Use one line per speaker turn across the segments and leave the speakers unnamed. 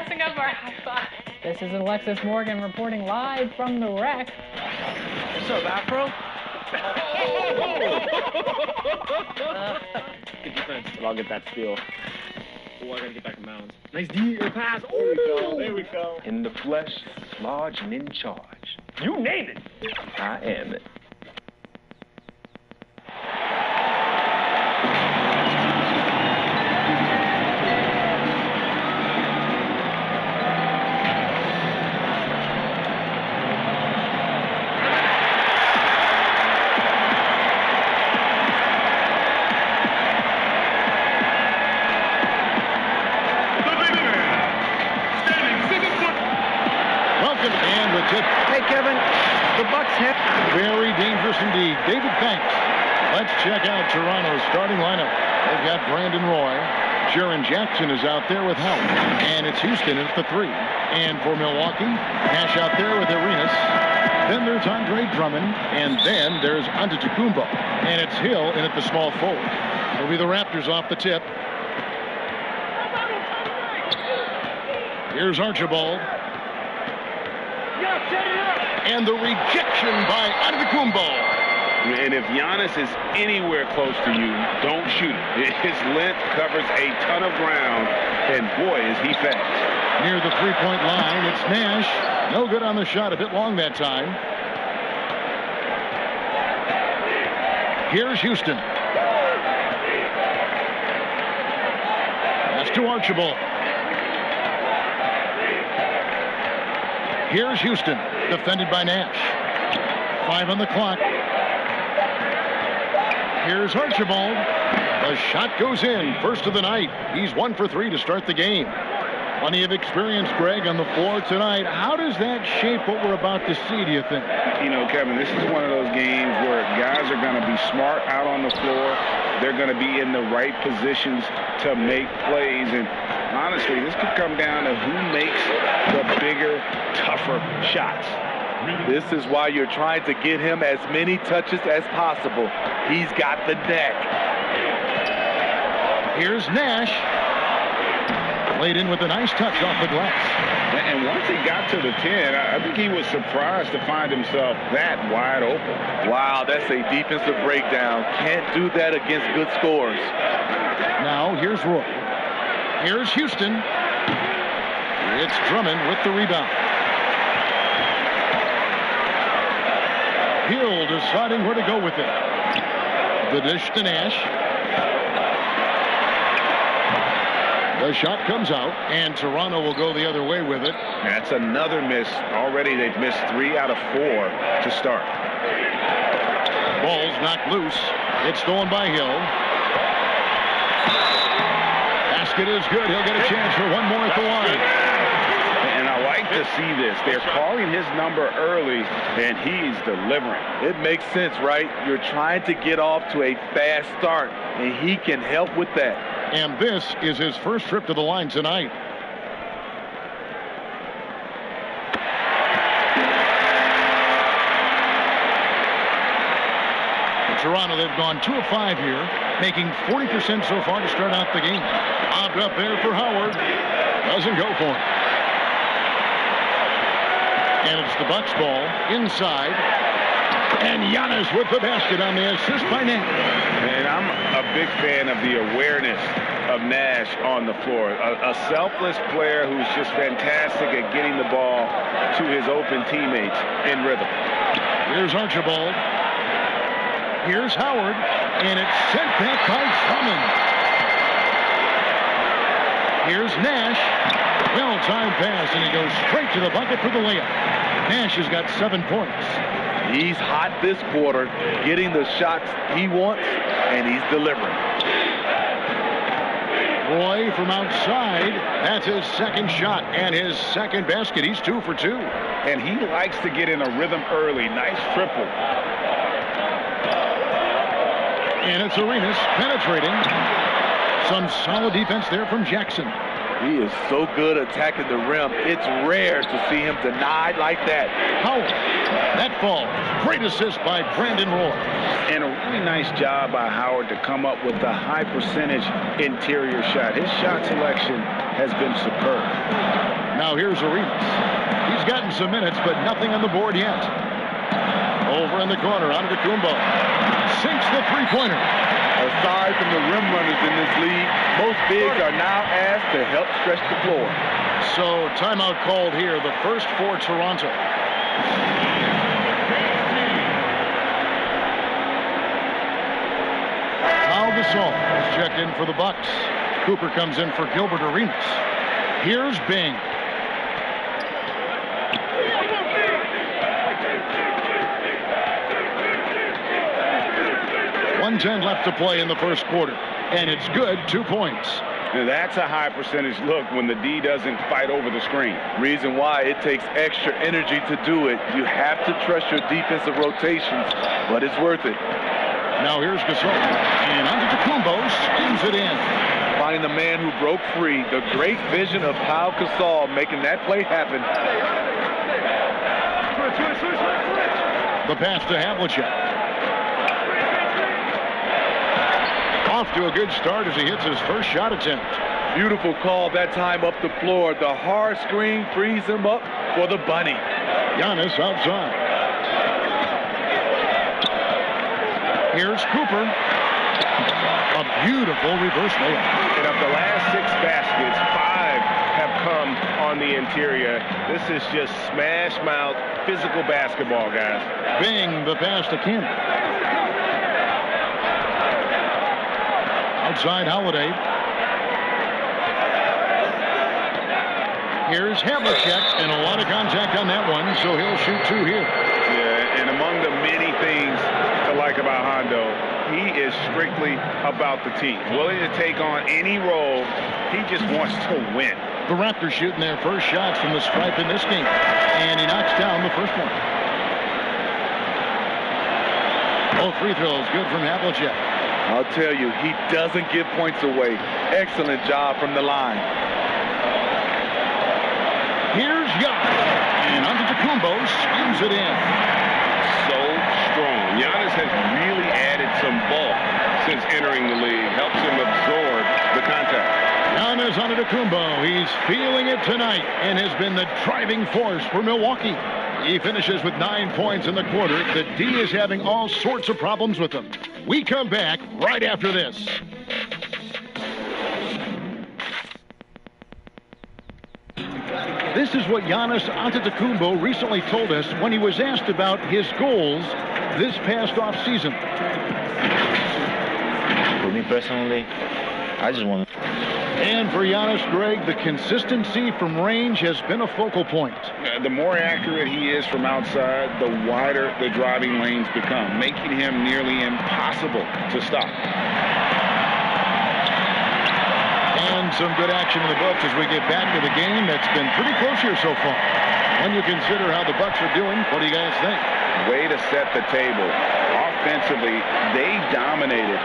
dressing up our high five. This is Alexis Morgan reporting live from the wreck.
What's up, Afro? Good defense.
I'll get that steal.
Oh, I gotta get back to Mounds. Nice D pass. Oh, there we go.
In the flesh, large and in charge. You name it. I am it.
Hey, Kevin, the Bucks hit.
Very dangerous indeed. David, thanks. Let's check out Toronto's starting lineup. They've got Brandon Roy. Jaren Jackson is out there with help. And it's Houston at the 3. And for Milwaukee, Nash out there with Arenas. Then there's Andre Drummond. And then there's Antetokounmpo. And it's Hill in at the small forward. It'll be the Raptors off the tip. Here's Archibald. And the rejection by Antetokounmpo.
And if Giannis is anywhere close to you, don't shoot it. His length covers a ton of ground, and boy, is he fast.
Near the three-point line, it's Nash. No good on the shot, a bit long that time. Here's Houston. That's to Archibald. Here's Houston, defended by Nash. 5 on the clock. Here's Archibald. The shot goes in, first of the night. He's 1 for 3 to start the game. Plenty of experience, Greg, on the floor tonight. How does that shape what we're about to see, do you think?
You know, Kevin, this is one of those games where guys are going to be smart out on the floor. They're going to be in the right positions to make plays. And honestly, this could come down to who makes the bigger, tougher shots.
This is why you're trying to get him as many touches as possible. He's got the neck.
Here's Nash. Played in with a nice touch off the glass.
And once he got to the 10, I think he was surprised to find himself that wide open.
Wow, that's a defensive breakdown. Can't do that against good scores.
Now, here's Roy. Here's Houston. It's Drummond with the rebound. Hill deciding where to go with it. The dish to Nash. The shot comes out, and Toronto will go the other way with it.
That's another miss. Already they've missed 3 out of 4 to start.
Ball's knocked loose. It's stolen by Hill. Basket is good. He'll get a chance for one more at the line.
And I like to see this. They're calling his number early, and he's delivering.
It makes sense, right? You're trying to get off to a fast start, and he can help with that.
And this is his first trip to the line tonight. In Toronto, they've gone 2 of 5 here, making 40% so far to start out the game. Lobbed up there for Howard. Doesn't go for him. And it's the Bucks ball inside. And Giannis with the basket on the assist by Nash.
And I'm a big fan of the awareness of Nash on the floor. A selfless player who's just fantastic at getting the ball to his open teammates in rhythm.
Here's Archibald. Here's Howard. And it's sent back by Drummond. Here's Nash. Well-timed pass, and he goes straight to the bucket for the layup. Nash has got 7 points.
He's hot this quarter, getting the shots he wants, and he's delivering.
Roy from outside. That's his second shot and his second basket. He's 2 for 2.
And he likes to get in a rhythm early. Nice triple.
And it's Arenas penetrating. Some solid defense there from Jackson.
He is so good attacking the rim. It's rare to see him denied like that.
Howard. That falls. Great assist by Brandon Roy.
And a really nice job by Howard to come up with the high percentage interior shot. His shot selection has been superb.
Now here's Arenas. He's gotten some minutes, but nothing on the board yet. Over in the corner, Antetokounmpo. Sinks the three-pointer.
Aside from the rim runners in this league, most bigs are now asked to help stretch the floor.
So timeout called here, the first for Toronto. Pau Gasol is checked in for the Bucks. Cooper comes in for Gilbert Arenas. Here's Bing. .110 left to play in the first quarter, and it's good. 2 points.
That's a high percentage look when the D doesn't fight over the screen.
Reason why it takes extra energy to do it. You have to trust your defensive rotations, but it's worth it.
Now here's Gasol, and Antetokounmpo skins it in.
Finding the man who broke free. The great vision of Pau Gasol making that play happen.
The pass to Havlicek. Off to a good start as he hits his first shot attempt.
Beautiful call that time up the floor. The hard screen frees him up for the bunny.
Giannis outside. Here's Cooper. A beautiful reverse layup.
And of the last 6 baskets, 5 have come on the interior. This is just smash mouth physical basketball, guys.
Bing, the pass to Campbell. Outside Holiday. Here's Havlicek, and a lot of contact on that one, so he'll shoot 2 here.
Yeah, and among the many things I like about Hondo, he is strictly about the team. Willing to take on any role. He just wants to win.
The Raptors shooting their first shots from the stripe in this game, and he knocks down the first one. Both free throws good from Havlicek.
I'll tell you, he doesn't give points away. Excellent job from the line.
Here's Giannis, and Antetokounmpo skins it in.
So strong. Giannis has really added some bulk since entering the league. Helps him absorb the contact.
Giannis Antetokounmpo, he's feeling it tonight and has been the driving force for Milwaukee. He finishes with 9 points in the quarter. The D is having all sorts of problems with him. We come back right after this. This is what Giannis Antetokounmpo recently told us when he was asked about his goals this past offseason.
For me personally, I just want to...
And for Giannis, Greg, the consistency from range has been a focal point.
The more accurate he is from outside, the wider the driving lanes become, making him nearly impossible to stop. And some good action in the Bucks as we get back to the game. That's been pretty close here so far. When you consider how the Bucks are doing, what do you guys think? Way to set the table. Offensively, they dominated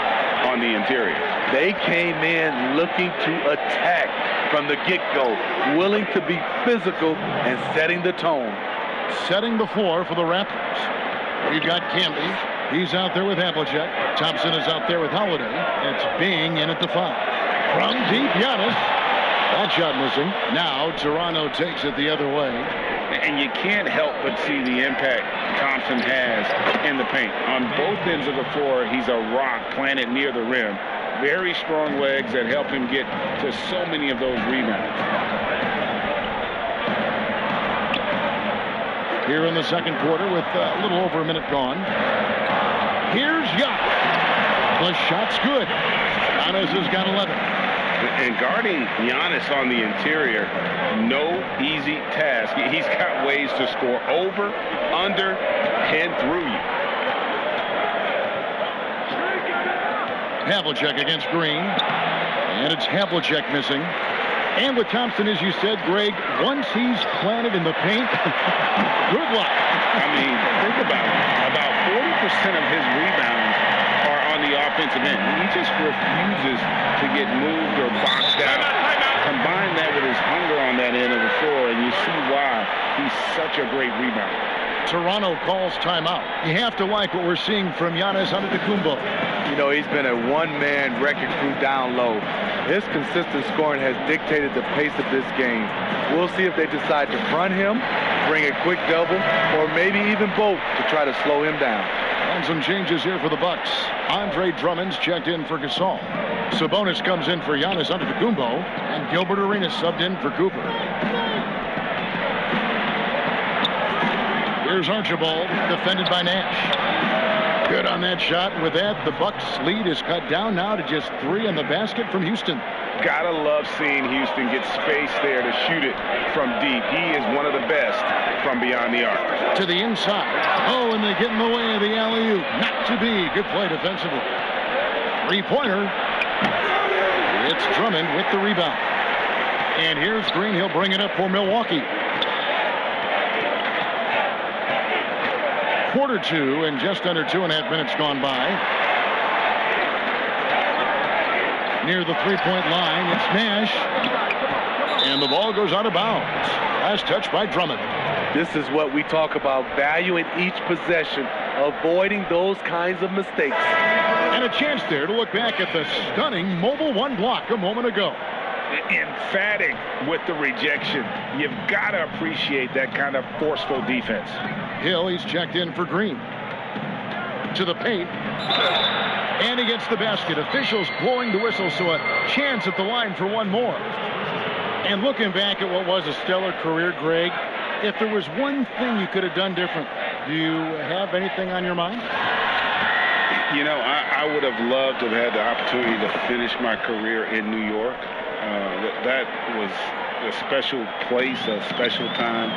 on the interior.
They came in looking to attack from the get-go, willing to be physical and setting the tone.
Setting the floor for the Raptors. We've got Camby. He's out there with Havlicek. Thompson is out there with Holiday. It's Bing in at the 5. From deep, Giannis. That shot missing. Now Toronto takes it the other way.
And you can't help but see the impact Thompson has in the paint. On both ends of the floor, he's a rock planted near the rim. Very strong legs that help him get to so many of those rebounds.
Here in the second quarter with a little over a minute gone. Here's Giannis. The shot's good. Giannis has got 11.
And guarding Giannis on the interior, no easy task. He's got ways to score over, under, and through you.
Havlicek against Green. And it's Havlicek missing. And with Thompson, as you said, Greg, once he's planted in the paint, good luck.
I mean, think about it. About 40% of his rebounds are on the offensive end. He just refuses to get moved or boxed out. Combine that such a great rebound.
Toronto calls timeout. You have to like what we're seeing from Giannis Antetokounmpo.
You know, he's been a one-man wrecking crew down low. His consistent scoring has dictated the pace of this game. We'll see if they decide to front him, bring a quick double, or maybe even both to try to slow him down.
And some changes here for the Bucks. Andre Drummond's checked in for Gasol. Sabonis comes in for Giannis Antetokounmpo, and Gilbert Arenas subbed in for Cooper. Here's Archibald, defended by Nash. Good on that shot. With that, the Bucks' lead is cut down now to just 3 in the basket from Houston.
Gotta love seeing Houston get space there to shoot it from deep. He is one of the best from beyond the arc.
To the inside. Oh, and they get in the way of the alley-oop. Not to be. Good play defensively. Three-pointer. It's Drummond with the rebound. And here's Green. He'll bring it up for Milwaukee. Quarter 2 and just under 2.5 minutes gone by. Near the three-point line, it's Nash. And the ball goes out of bounds. Last touch by Drummond.
This is what we talk about, value in each possession, avoiding those kinds of mistakes.
And a chance there to look back at the stunning mobile one block a moment ago.
Emphatic with the rejection. You've got to appreciate that kind of forceful defense.
Hill, he's checked in for Green. To the paint. And he gets the basket. Officials blowing the whistle, so a chance at the line for one more. And looking back at what was a stellar career, Greg, if there was one thing you could have done different, do you have anything on your mind?
You know, I would have loved to have had the opportunity to finish my career in New York. That was a special place, a special time.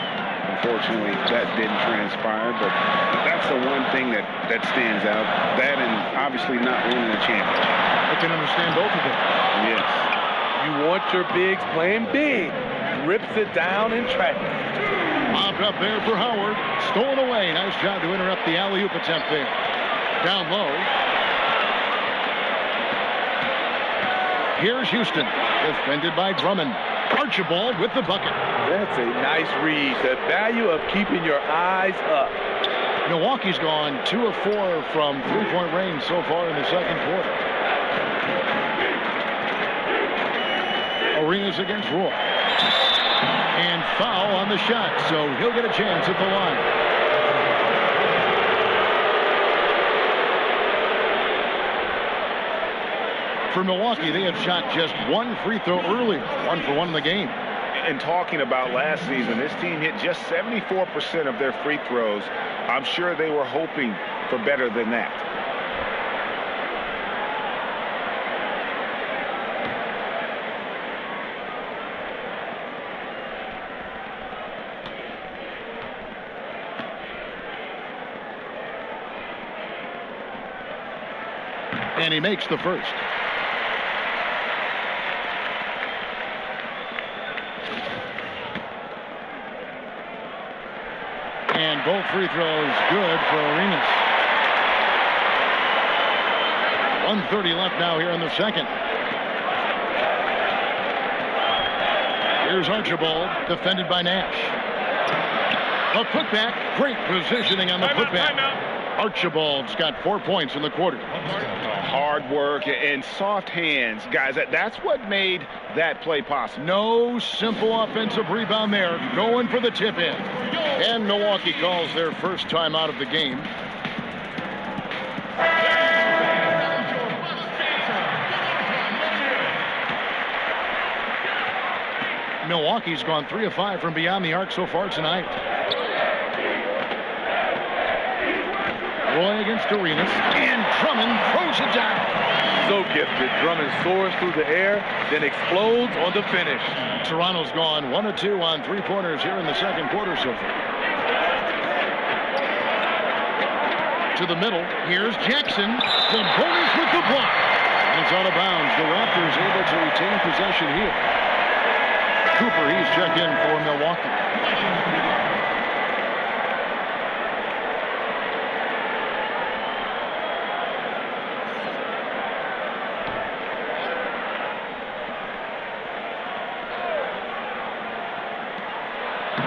Unfortunately, that didn't transpire, but that's the one thing that stands out. That and obviously not winning a championship.
I can understand both of them.
Yes.
You want your bigs playing big. Rips it down in traffic.
Mobbed up there for Howard. Stolen away. Nice job to interrupt the alley-oop attempt there. Down low. Here's Houston, defended by Drummond. Archibald with the bucket.
That's a nice read. The value of keeping your eyes up.
Milwaukee's gone 2 of 4 from three-point range so far in the second quarter. Arenas against Roy. And foul on the shot, so he'll get a chance at the line. For Milwaukee, they have shot just 1 free throw earlier, 1 for 1 in the game.
And talking about last season, this team hit just 74% of their free throws. I'm sure they were hoping for better than that.
And he makes the first. And both free throws good for Arenas. 1:30 left now here in the second. Here's Archibald, defended by Nash. A putback, great positioning on the putback. Archibald's got 4 points in the quarter.
Hard work and soft hands, guys. That's what made that play possible.
No simple offensive rebound there. Going for the tip in. And Milwaukee calls their first time out of the game. Milwaukee's gone 3 of 5 from beyond the arc so far tonight. Roy against Arenas, and Drummond throws it down.
So gifted. Drummond soars through the air, then explodes on the finish.
Toronto's gone 1 of 2 on three-pointers here in the second quarter so far. To the middle, here's Jackson. Sabonis with the block. It's out of bounds. The Raptors able to retain possession here. Cooper, he's checked in for Milwaukee.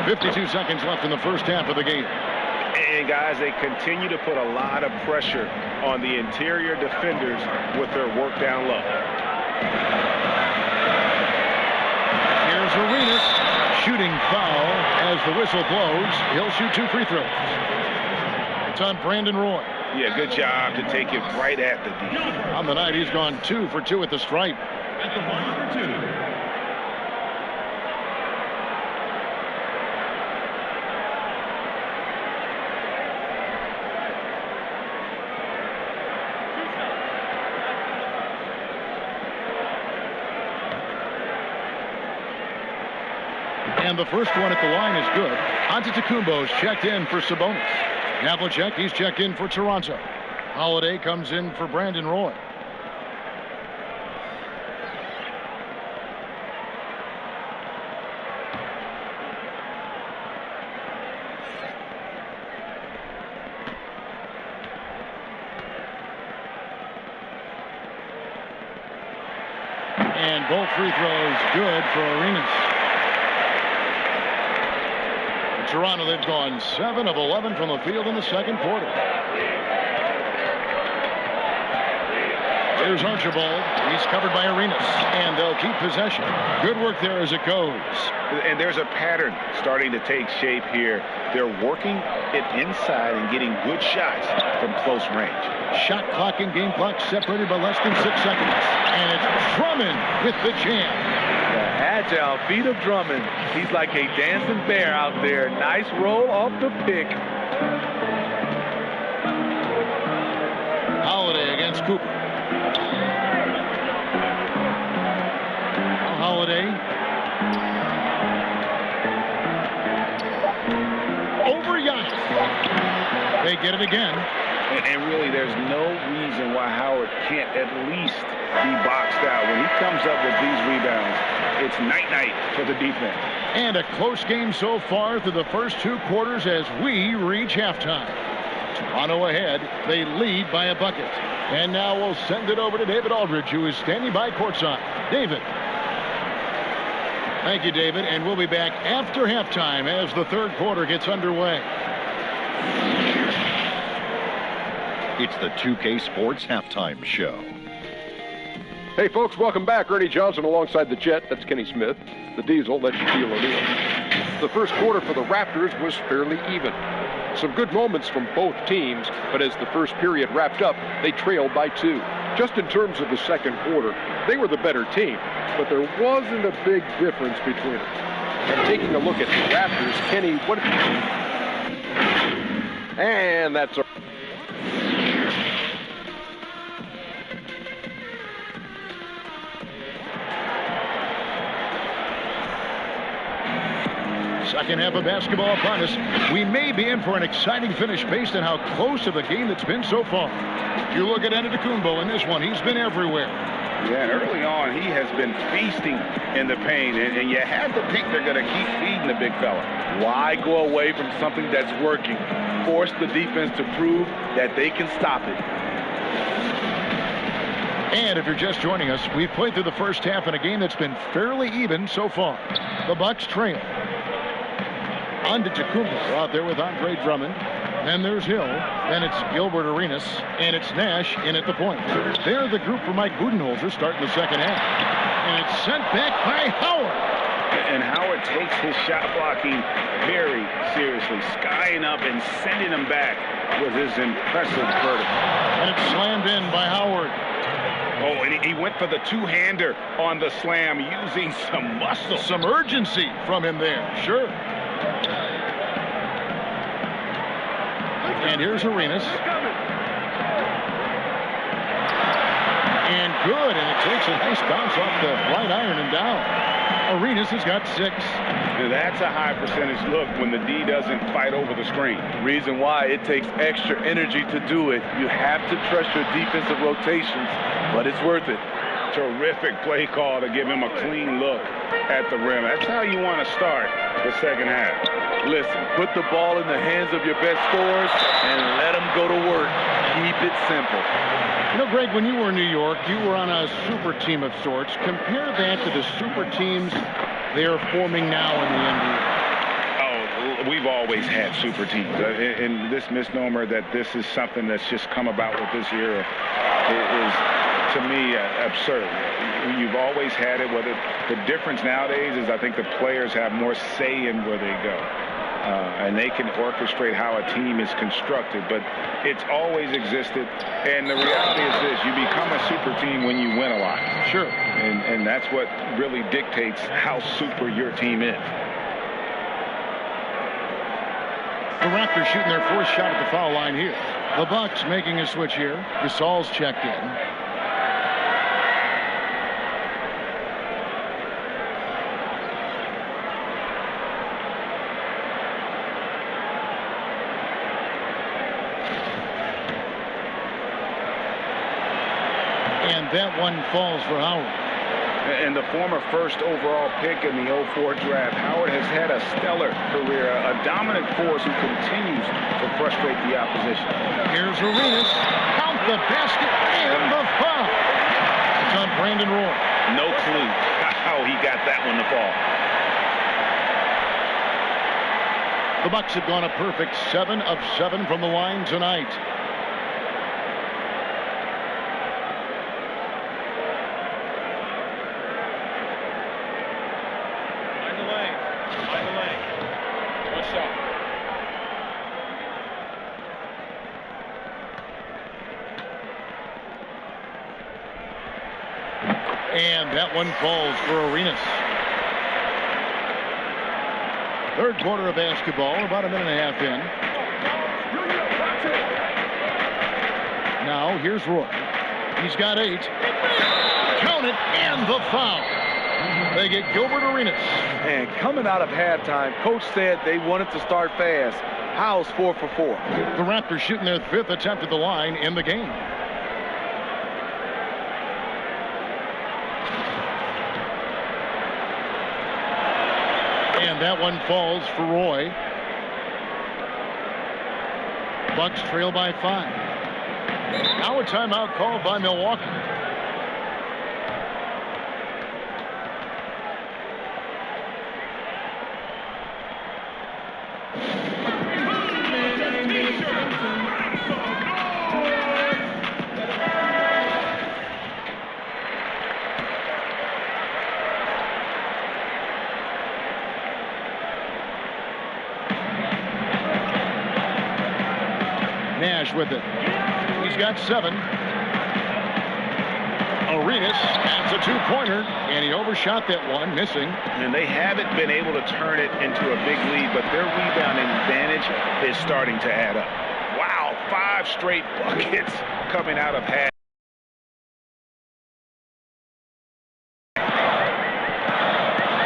52 seconds left in the first half of the game.
And guys, they continue to put a lot of pressure on the interior defenders with their work down low.
Here's Arenas, shooting foul as the whistle blows. He'll shoot 2 free throws. It's on Brandon Roy.
Yeah, good job to take it right at the D.
On the night, he's gone 2 for 2 at the stripe.
At the line for 2.
And the first one at the line is good. Antetokounmpo's checked in for Sabonis. Havlicek, he's checked in for Toronto. Holiday comes in for Brandon Roy. And both free throws good for Arenas. Toronto, they've gone 7 of 11 from the field in the second quarter. Here's Archibald. He's covered by Arenas, and they'll keep possession. Good work there as it goes.
And there's a pattern starting to take shape here. They're working it inside and getting good shots from close range.
Shot clock and game clock separated by less than 6 seconds. And it's Drummond with the jam.
Agile feet of Drummond. He's like a dancing bear out there. Nice roll off the pick.
Holiday against Cooper. Holiday. Over Giannis. They get it again.
And really, there's no reason why Howard can't at least be boxed out. When he comes up with these rebounds, it's night-night for the defense.
And a close game so far through the first 2 quarters as we reach halftime. Toronto ahead. They lead by a bucket. And now we'll send it over to David Aldridge, who is standing by courtside. David. Thank you, David. And we'll be back after halftime as the third quarter gets underway.
It's the 2K Sports Halftime Show.
Hey, folks, welcome back. Ernie Johnson alongside the Jet. That's Kenny Smith. The Diesel, that's Shaquille O'Neal. The first quarter for the Raptors was fairly even. Some good moments from both teams, but as the first period wrapped up, they trailed by 2. Just in terms of the second quarter, they were the better team, but there wasn't a big difference between them. And taking a look at the Raptors, Kenny, what... And that's a...
Second half of basketball upon us. We may be in for an exciting finish based on how close of a game it's been so far. You look at Antetokounmpo in this one. He's been everywhere.
Yeah, and early on, he has been feasting in the paint, and you have to think they're going to keep feeding the big fella.
Why go away from something that's working? Force the defense to prove that they can stop it.
And if you're just joining us, we've played through the first half in a game that's been fairly even so far. The Bucks trail. Antetokounmpo out there with Andre Drummond. Then there's Hill. Then it's Gilbert Arenas. And it's Nash in at the point. They're the group for Mike Budenholzer starting the second half. And it's sent back by Howard.
And Howard takes his shot blocking very seriously, skying up and sending him back with his impressive vertical.
And it's slammed in by Howard.
Oh, and he went for the two-hander on the slam, using some muscle.
Some urgency from him there, sure. And here's Arenas. And good, and it takes a nice bounce off the right iron and down. Arenas has got 6.
That's a high percentage look when the D doesn't fight over the screen.
Reason why it takes extra energy to do it. You have to trust your defensive rotations, but it's worth it.
Terrific play call to give him a clean look at the rim. That's how you want to start the second half.
Listen, put the ball in the hands of your best scorers and let them go to work. Keep it simple.
You know, Greg, when you were in New York, you were on a super team of sorts. Compare that to the super teams they are forming now in the NBA.
Oh, We've always had super teams. And this misnomer that this is something that's just come about with this era is, to me, absurd. You've always had it. Whether the difference nowadays is I think the players have more say in where they go. And they can orchestrate how a team is constructed. But it's always existed. And the reality is this. You become a super team when you win a lot.
Sure.
And that's what really dictates how super your team is.
The Raptors shooting their fourth shot at the foul line here. The Bucks making a switch here. Gasol's checked in. And that one falls for Howard.
And the former first overall pick in the 04 draft, Howard has had a stellar career, a dominant force who continues to frustrate the opposition.
Here's Arenas. Count the basket and the foul. It's on Brandon Roy.
No clue how he got that one to fall.
The Bucks have gone a perfect 7 of 7 from the line tonight. And that one falls for Arenas. Third quarter of basketball, about a minute and a half in. Now here's Roy. He's got 8. Count it, and the foul. They get Gilbert Arenas.
And coming out of halftime, coach said they wanted to start fast. Howell's 4 for 4.
The Raptors shooting their 5th attempt at the line in the game. And that one falls for Roy. Bucks trail by 5. Now a timeout called by Milwaukee. Nash with it. He's got 7. Arenas adds a 2-pointer, and he overshot that one, missing.
And they haven't been able to turn it into a big lead, but their rebounding advantage is starting to add up. Wow, 5 straight buckets coming out of half.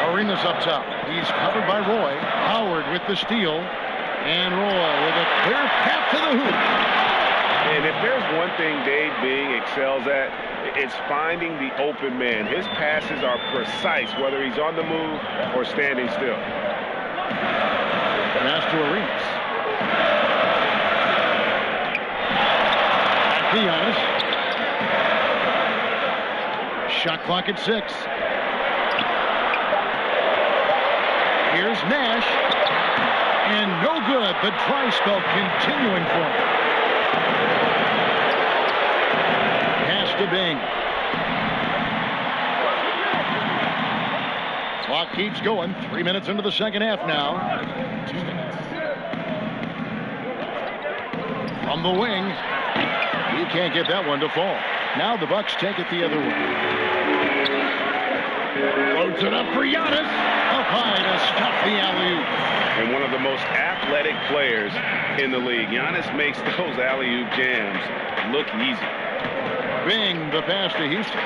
Arenas up top. He's covered by Roy. Howard with the steal. And Roy with a clear path to the hoop.
And if there's one thing Dave Bing excels at, it's finding the open man. His passes are precise, whether he's on the move or standing still.
Pass to Arenas. Giannis. Shot clock at 6. Here's Nash. And no good. The dry spell continuing for him. Pass to Bing. Clock keeps going. 3 minutes into the second half now. From the wing. He can't get that one to fall. Now the Bucks take it the other way. Loads it up for Giannis. Up high to stop the alley-oop.
And one of the most athletic players in the league. Giannis makes those alley-oop jams look easy.
Bing, the pass to Houston.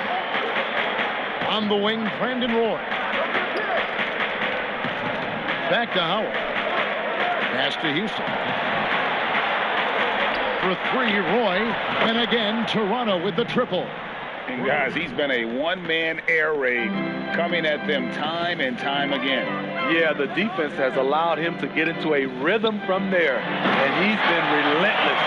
On the wing, Brandon Roy. Back to Howard. Pass to Houston. For 3, Roy. And again, Toronto with the triple.
And guys, he's been a one-man air raid coming at them time and time again.
Yeah, the defense has allowed him to get into a rhythm from there, and he's been relentless.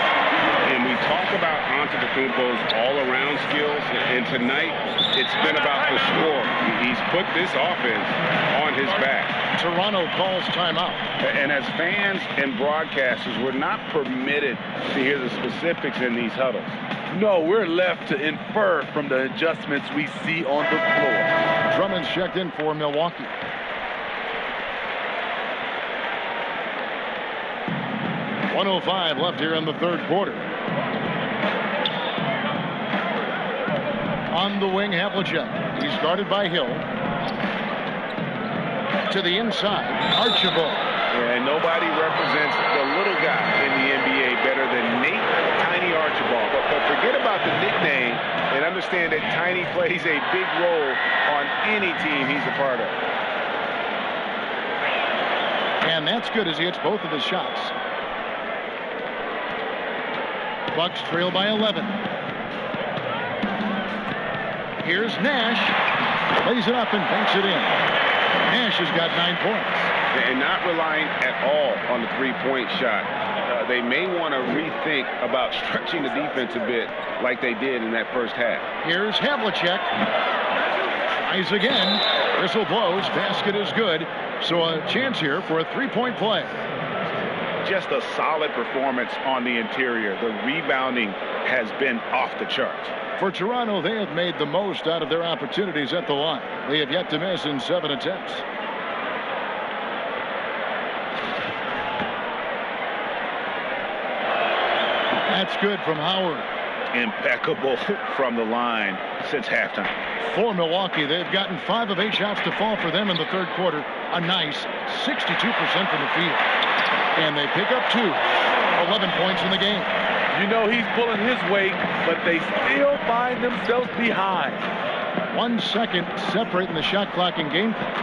And we talk about Antetokounmpo's all-around skills, and tonight it's been about the score. He's put this offense on on his back.
Toronto calls timeout.
And as fans and broadcasters, we're not permitted to hear the specifics in these huddles.
No, we're left to infer from the adjustments we see on the floor.
Drummond's checked in for Milwaukee. .105 left here in the third quarter. On the wing, Havlicek. He's guarded by Hill. To the inside, Archibald.
And nobody represents the little guy in the NBA better than Nate Tiny Archibald. But forget about the nickname and understand that Tiny plays a big role on any team he's a part of.
And that's good as he hits both of his shots. Bucks trail by 11. Here's Nash. Lays it up and banks it in. Nash has got 9 points.
And not relying at all on the three-point shot. They may want to rethink about stretching the defense a bit like they did in that first half.
Here's Havlicek. Tries again. Whistle blows. Basket is good. So a chance here for a three-point play.
Just a solid performance on the interior. The rebounding has been off the charts.
For Toronto, they have made the most out of their opportunities at the line. They have yet to miss in 7 attempts. That's good from Howard.
Impeccable from the line since halftime.
For Milwaukee, they've gotten 5 of 8 shots to fall for them in the third quarter. A nice 62% from the field. And they pick up 2. 11 points in the game.
You know he's pulling his weight, but they still find themselves behind.
1 second separating the shot clock and game clock.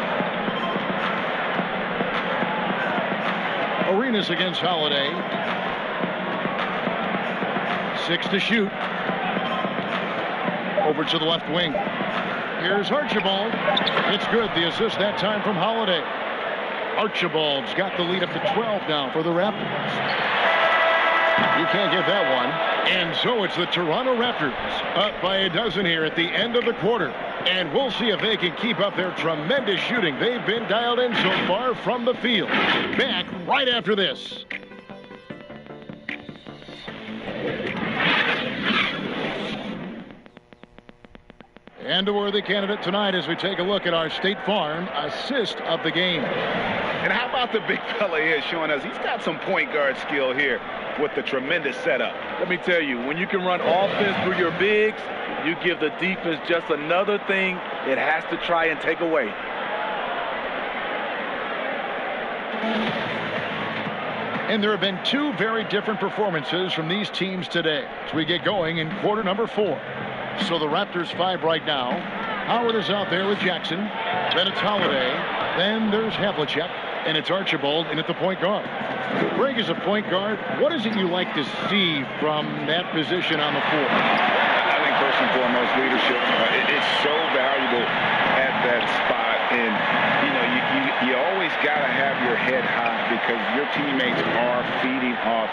Arenas against Holiday. 6 to shoot. Over to the left wing. Here's Archibald. It's good. The assist that time from Holiday. Archibald's got the lead up to 12 now for the Raptors. You can't get that one. And so it's the Toronto Raptors up by a dozen here at the end of the quarter. And we'll see if they can keep up their tremendous shooting. They've been dialed in so far from the field. Back right after this. And a worthy candidate tonight as we take a look at our State Farm assist of the game.
And how about the big fella here showing us he's got some point guard skill here with the tremendous setup.
Let me tell you, when you can run offense through your bigs, you give the defense just another thing it has to try and take away.
And there have been 2 very different performances from these teams today as we get going in quarter number 4. So the Raptors 5 right now. Howard is out there with Jackson. Then it's Holiday. Then there's Havlicek. And it's Archibald in at the point guard. Greg is a point guard. What is it you like to see from that position on the floor?
I think first and foremost leadership. It's so valuable at that spot. And, you know, you always got to have your head high because your teammates are feeding off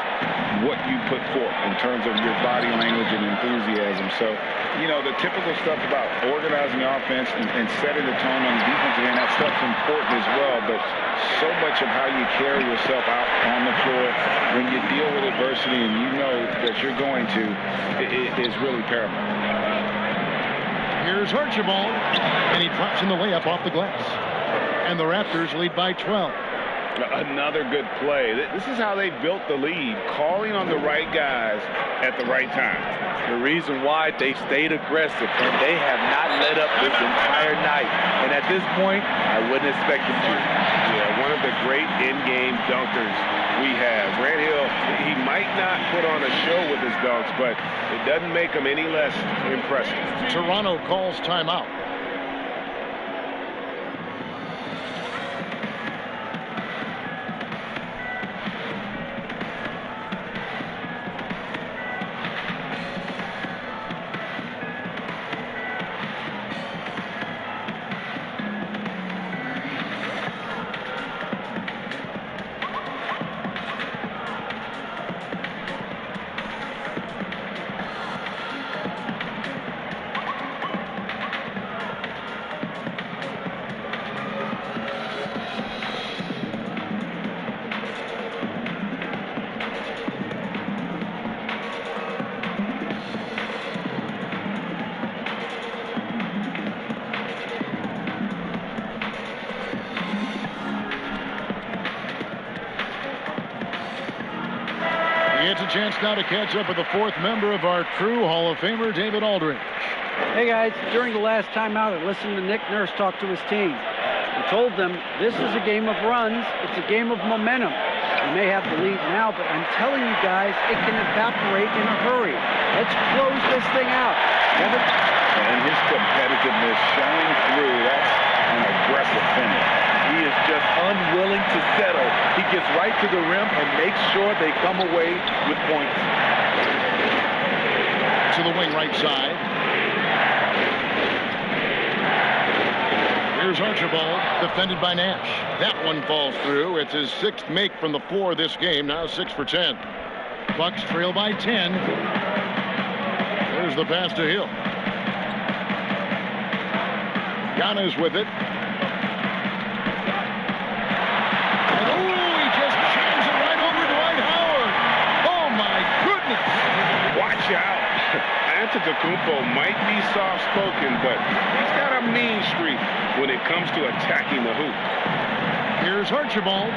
what you put forth in terms of your body language and enthusiasm. So, you know, the typical stuff about organizing the offense and setting the tone on the defensive end, that stuff's important as well. But so much of how you carry yourself out on the floor when you deal with adversity and you know that you're going to, it is really paramount.
Here's Archibald, and he drops in the layup off the glass. And the Raptors lead by 12.
Another good play. This is how they built the lead, calling on the right guys at the right time.
The reason why they stayed aggressive, and they have not let up this entire night. And at this point, I wouldn't expect them to.
Yeah, one of the great in-game dunkers we have. Grant Hill, he might not put on a show with his dunks, but it doesn't make him any less impressive.
Toronto calls timeout. Gets a chance now to catch up with the fourth member of our crew, Hall of Famer David Aldridge.
Hey guys, during the last timeout, I listened to Nick Nurse talk to his team. He told them this is a game of runs, it's a game of momentum. You may have the lead now, but I'm telling you guys, it can evaporate in a hurry. Let's close this thing out. Kevin?
And his competitiveness showing through. That's an aggressive finish.
He is just unwilling to settle. He gets right to the rim and makes sure they come away with points.
To the wing right side. Here's Archibald, defended by Nash. That one falls through. It's his 6th make from the floor this game, now 6 for 10. Bucks trail by 10. There's the pass to Hill. Giannis with it. And he just jams it right over Dwight Howard. Oh my goodness.
Watch out. Antetokounmpo might be soft-spoken, but he's got a mean streak when it comes to attacking the hoop.
Here's Archibald.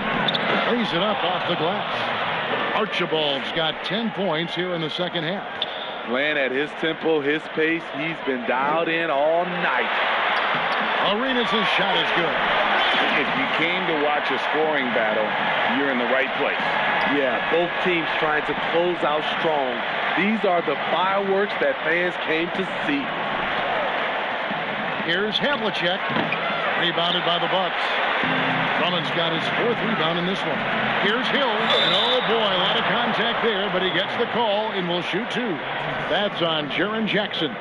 Lays it up off the glass. Archibald's got 10 points here in the second half.
Playing at his tempo, his pace. He's been dialed in all night.
Arenas' shot is good.
If you came to watch a scoring battle, you're in the right place.
Yeah, both teams trying to close out strong. These are the fireworks that fans came to see.
Here's Havlicek. Rebounded by the Bucks. Drummond's got his 4th rebound in this one. Here's Hill. And oh boy, a lot of contact there, but he gets the call and will shoot 2. That's on Jaren Jackson.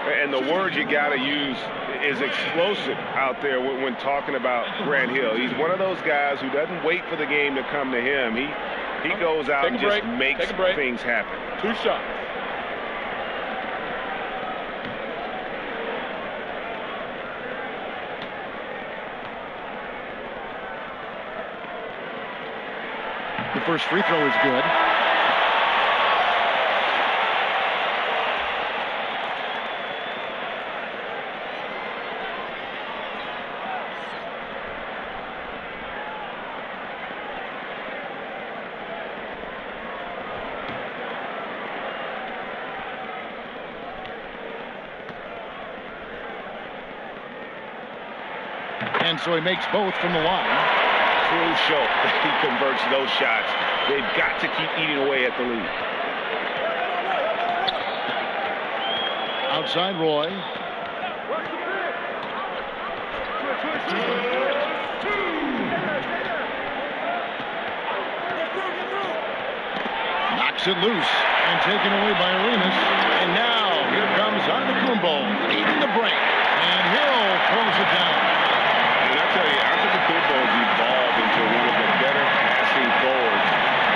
And the word you got to use is explosive out there when talking about Grant Hill. He's one of those guys who doesn't wait for the game to come to him. He goes out and just makes things happen.
2 shots.
The first free throw is good. And so he makes both from the line.
Crucial that he converts those shots. They've got to keep eating away at the lead.
Outside Roy. Knocks it loose and taken away by Arenas. And now here comes Antetokounmpo eating the break. And Hill pulls it down.
And I tell you, Antetokounmpo has evolved into one of the better passing forwards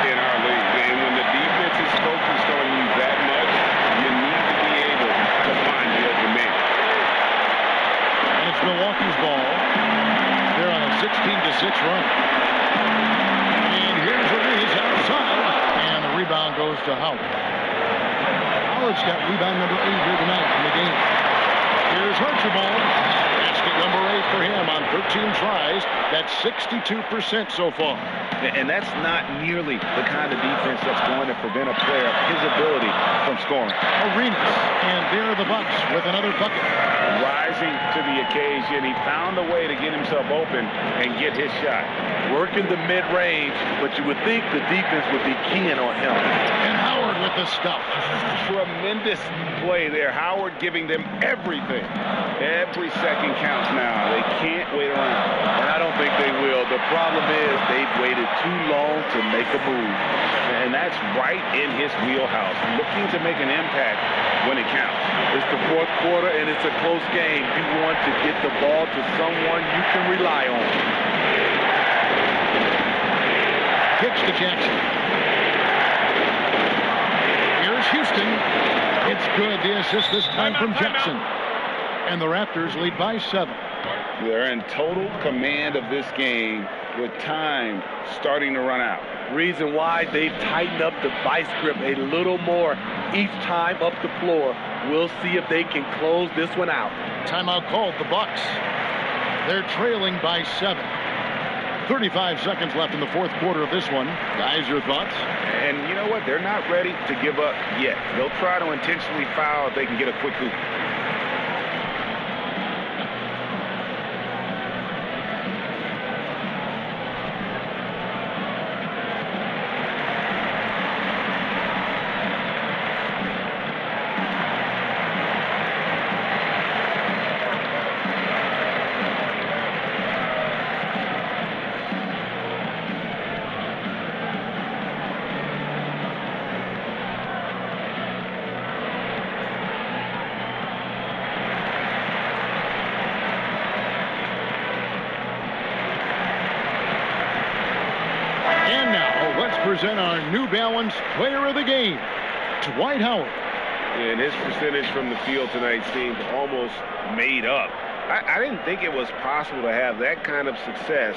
in our league. And when the defense is focused on you that much, you need to be able to find the open man.
And it's Milwaukee's ball. They're on a 16-6 run. And here's Arenas outside. And the rebound goes to Howard. Howard's got rebound number 8 here tonight in the game. Here's Archibald. Basket number 8 for him on 13 tries. That's 62% so far.
And that's not nearly the kind of defense that's going to prevent a player of his ability from scoring.
Arenas. And there are the Bucks with another bucket.
Rising to the occasion. He found a way to get himself open and get his shot.
Working the mid-range, but you would think the defense would be keying on him.
And Howard with the stuff.
Tremendous play there. Howard giving them everything. Every second counts now. They can't wait around.
And I don't think they will. The problem is they've waited too long to make a move.
And that's right in his wheelhouse. Looking to make an impact when it counts.
It's the 4th quarter and it's a close game. You want to get the ball to someone you can rely on.
Kicks to Jackson. Here's Houston. It's good. The assist this time from Jackson. And the Raptors lead by 7.
They're in total command of this game with time starting to run out.
Reason why they've tightened up the vice grip a little more each time up the floor. We'll see if they can close this one out.
Timeout called the Bucks. They're trailing by 7. 35 seconds left in the fourth quarter of this one. Guys, your thoughts?
And you know what? They're not ready to give up yet. They'll try to intentionally foul if they can get a quick hoop.
Present our New Balance Player of the Game, Dwight Howard.
And his percentage from the field tonight seemed almost made up. I didn't think it was possible to have that kind of success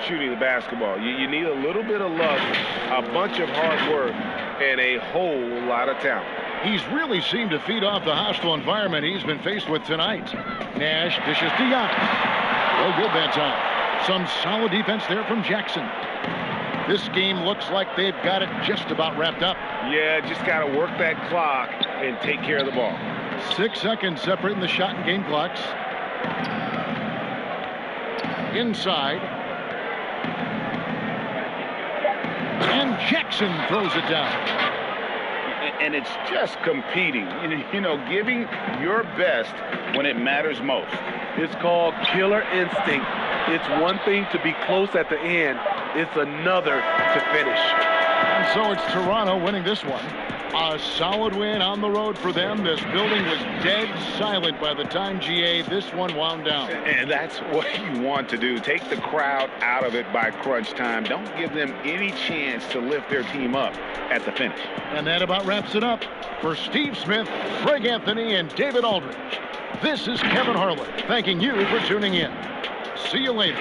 shooting the basketball. You need a little bit of luck, a bunch of hard work, and a whole lot of talent.
He's really seemed to feed off the hostile environment he's been faced with tonight. Nash dishes to Giannis. No good that time. Some solid defense there from Jackson. This game looks like they've got it just about wrapped up.
Yeah, just got to work that clock and take care of the ball.
6 seconds separating the shot and game clocks. Inside. And Jackson throws it down.
And it's just competing, you know, giving your best when it matters most.
It's called killer instinct. It's one thing to be close at the end. It's another to finish.
And so it's Toronto winning this one. A solid win on the road for them. This building was dead silent by the time, GA, this one wound down.
And that's what you want to do. Take the crowd out of it by crunch time. Don't give them any chance to lift their team up at the finish.
And that about wraps it up. For Steve Smith, Greg Anthony, and David Aldridge, this is Kevin Harlan thanking you for tuning in. See you later.